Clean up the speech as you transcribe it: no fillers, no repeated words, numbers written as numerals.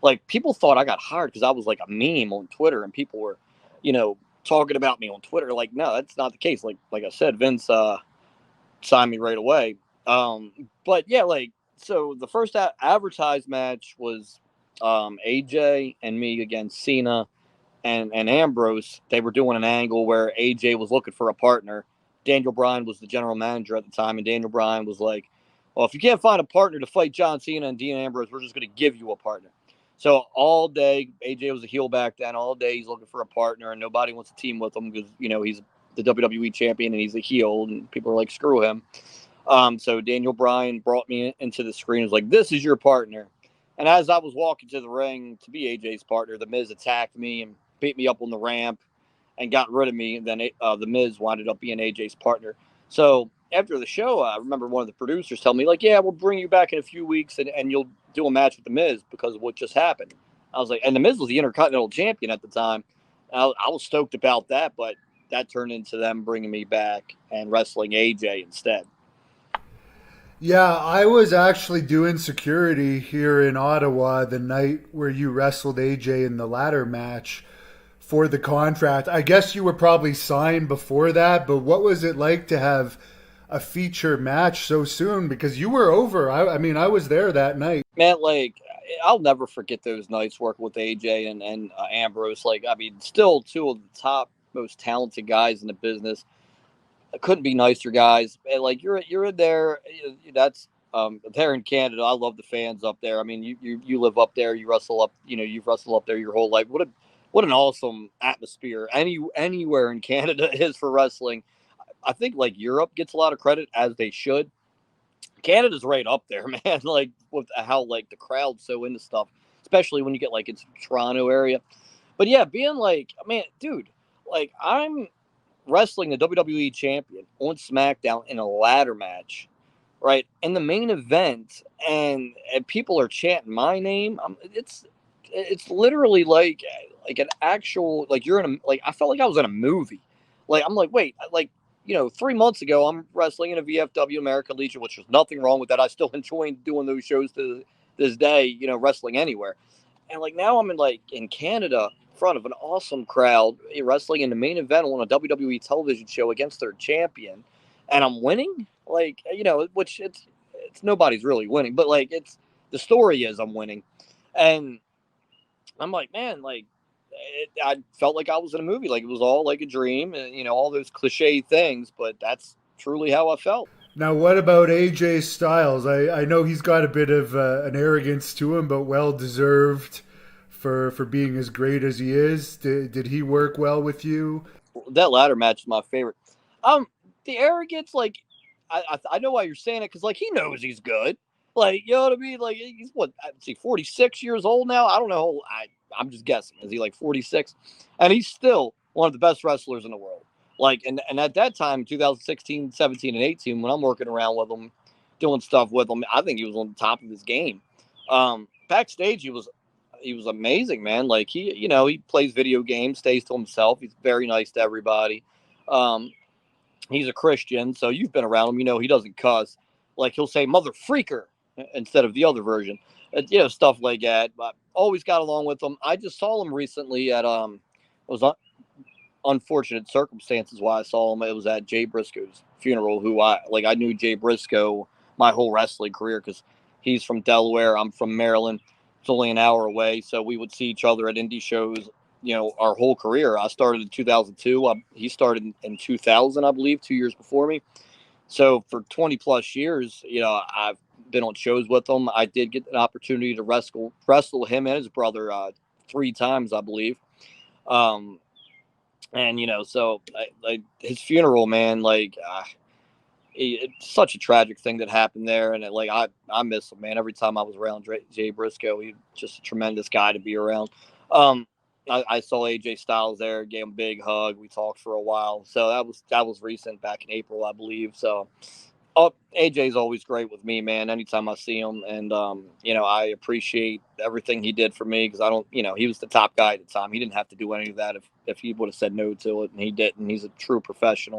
like people thought I got hired because I was like a meme on Twitter, and people were, talking about me on Twitter. Like, no, that's not the case. Like I said, Vince signed me right away. But yeah, like so the first advertised match was AJ and me against Cena and Ambrose. They were doing an angle where AJ was looking for a partner. Daniel Bryan was the general manager at the time, and Daniel Bryan was like, "Well, if you can't find a partner to fight John Cena and Dean Ambrose, we're just going to give you a partner." So all day, AJ was a heel back then. All day, he's looking for a partner, and nobody wants to team with him because he's the WWE champion and he's a heel, and people are like, "Screw him." So Daniel Bryan brought me into the screen. He was like, "This is your partner." And as I was walking to the ring to be AJ's partner, the Miz attacked me and beat me up on the ramp and got rid of me. And then the Miz winded up being AJ's partner. So after the show, I remember one of the producers telling me, like, "Yeah, we'll bring you back in a few weeks and you'll do a match with the Miz because of what just happened." I was like, and the Miz was the Intercontinental Champion at the time. I was stoked about that, but that turned into them bringing me back and wrestling AJ instead. Yeah, I was actually doing security here in Ottawa the night where you wrestled AJ in the ladder match for the contract. I guess you were probably signed before that, but what was it like to have a feature match so soon? Because you were over. I mean, I was there that night. Man, like I'll never forget those nights working with AJ and Ambrose. Like, I mean, still two of the top most talented guys in the business. I couldn't be nicer, guys. And like you're in there. That's there in Canada. I love the fans up there. I mean, you live up there. You wrestle up. You've wrestled up there your whole life. What an awesome atmosphere. Anywhere in Canada is for wrestling. I think like Europe gets a lot of credit as they should. Canada's right up there, man. Like with how like the crowd's so into stuff, especially when you get like into the Toronto area. But yeah, being like, man, dude, like I'm wrestling the WWE champion on SmackDown in a ladder match, right? In the main event, and people are chanting my name. It's literally like an actual like you're in a like I felt like I was in a movie. Like I'm like wait like 3 months ago I'm wrestling in a VFW American Legion, which there's nothing wrong with that. I still enjoy doing those shows to this day. Wrestling anywhere, and like now I'm in Canada in front of an awesome crowd, wrestling in the main event on a WWE television show against their champion, and I'm winning. Like which it's nobody's really winning, but like it's the story is I'm winning, and I'm like, man, like I felt like I was in a movie, like it was all like a dream, and all those cliche things, but that's truly how I felt. Now, what about AJ Styles? I know he's got a bit of an arrogance to him, but well deserved for being as great as he is. Did he work well with you? That ladder match is my favorite. Um, the arrogance, like I know why you're saying it because like he knows he's good. Like you know what I mean? Like he's what? Let's see, 46 years old now. I don't know. I'm just guessing. Is he like 46? And he's still one of the best wrestlers in the world. Like and at that time, 2016, 17, and 18, when I'm working around with him, doing stuff with him, I think he was on the top of his game. Backstage, he was amazing, man. Like he plays video games, stays to himself. He's very nice to everybody. Um, he's a Christian, so you've been around him. He doesn't cuss. Like he'll say "mother freaker" instead of the other version. Stuff like that. But always got along with him. I just saw him recently at it was unfortunate circumstances why I saw him. It was at Jay Briscoe's funeral. Who I knew Jay Briscoe my whole wrestling career because he's from Delaware. I'm from Maryland. It's only an hour away, so we would see each other at indie shows. Our whole career. I started in 2002. He started in 2000, I believe, 2 years before me. So for 20 plus years, I've been on shows with him. I did get an opportunity to wrestle him and his brother 3 times, I believe. Um, and so his funeral, man, it's such a tragic thing that happened there, and I miss him, man. Every time I was around Jay Briscoe, he's just a tremendous guy to be around. Um, I saw AJ Styles there, gave him a big hug. We talked for a while, so that was recent, back in April, I believe. So, AJ's always great with me, man. Anytime I see him, and I appreciate everything he did for me because I don't, he was the top guy at the time. He didn't have to do any of that if he would have said no to it, and he didn't. He's a true professional.